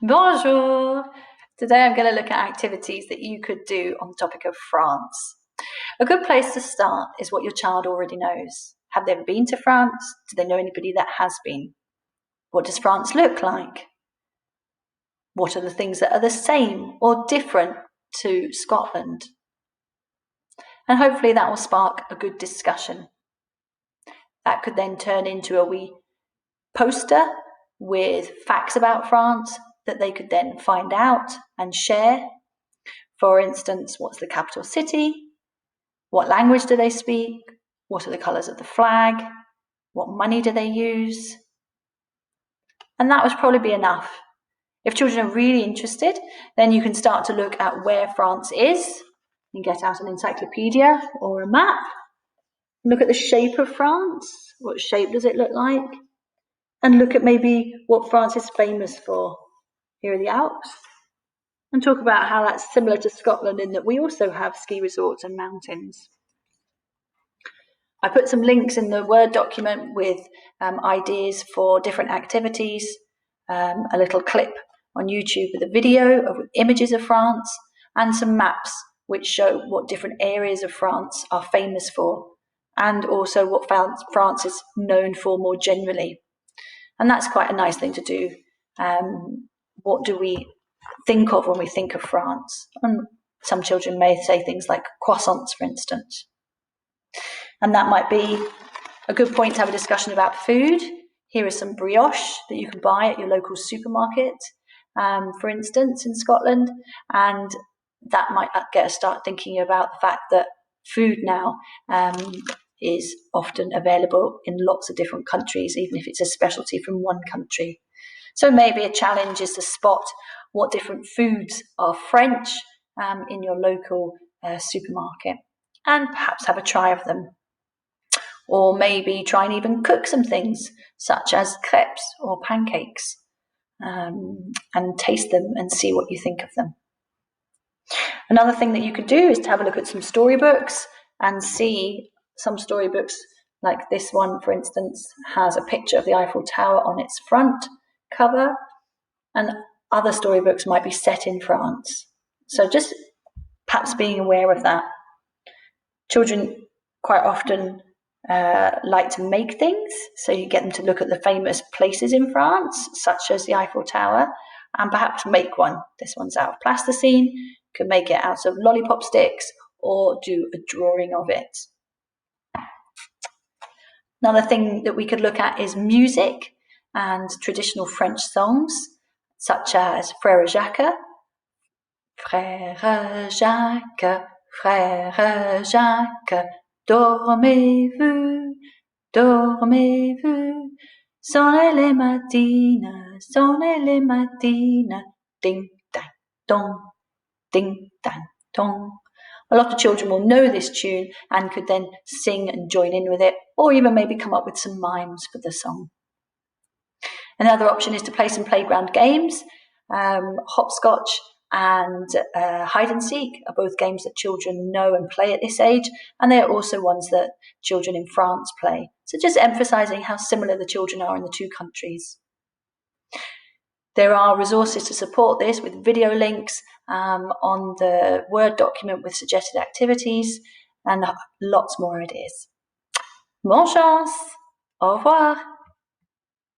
Bonjour! Today I'm going to look at activities that you could do on the topic of France. A good place to start is what your child already knows. Have they ever been to France? Do they know anybody that has been? What does France look like? What are the things that are the same or different to Scotland? And hopefully that will spark a good discussion. That could then turn into a wee poster with facts about France that they could then find out and share. For instance, what's the capital city? What language do they speak? What are the colours of the flag? What money do they use? And that would probably be enough. If children are really interested, then you can start to look at where France is. You get out an encyclopedia or a map. Look at the shape of France. What shape does it look like? And look at maybe what France is famous for. Here are the Alps. And talk about how that's similar to Scotland in that we also have ski resorts and mountains. I put some links in the Word document with ideas for different activities, a little clip on YouTube with a video of images of France, and some maps which show what different areas of France are famous for, and also what France is known for more generally. And that's quite a nice thing to do. What do we think of when we think of France? And some children may say things like croissants, for instance. And that might be a good point to have a discussion about food. Here is some brioche that you can buy at your local supermarket, for instance, in Scotland. And that might get us start thinking about the fact that food now is often available in lots of different countries, even if it's a specialty from one country. So maybe a challenge is to spot what different foods are French in your local supermarket, and perhaps have a try of them. Or maybe try and even cook some things, such as crepes or pancakes, and taste them and see what you think of them. Another thing that you could do is to have a look at some storybooks and see some storybooks like this one, for instance, has a picture of the Eiffel Tower on its front cover, and other storybooks might be set in France. So just perhaps being aware of that. Children quite often like to make things, so you get them to look at the famous places in France, such as the Eiffel Tower, and perhaps make one. This one's out of plasticine, you can make it out of lollipop sticks or do a drawing of it. Another thing that we could look at is music and traditional French songs, such as Frère Jacques. Frère Jacques, Frère Jacques, dormez-vous, dormez-vous. Sonnez les matines, ding, dang, dong, ding, dang, dong. A lot of children will know this tune and could then sing and join in with it, or even maybe come up with some mimes for the song. Another option is to play some playground games. Hopscotch and hide and seek are both games that children know and play at this age, and they are also ones that children in France play. So just emphasising how similar the children are in the two countries. There are resources to support this with video links on the Word document with suggested activities and lots more ideas. Bonne chance! Au revoir!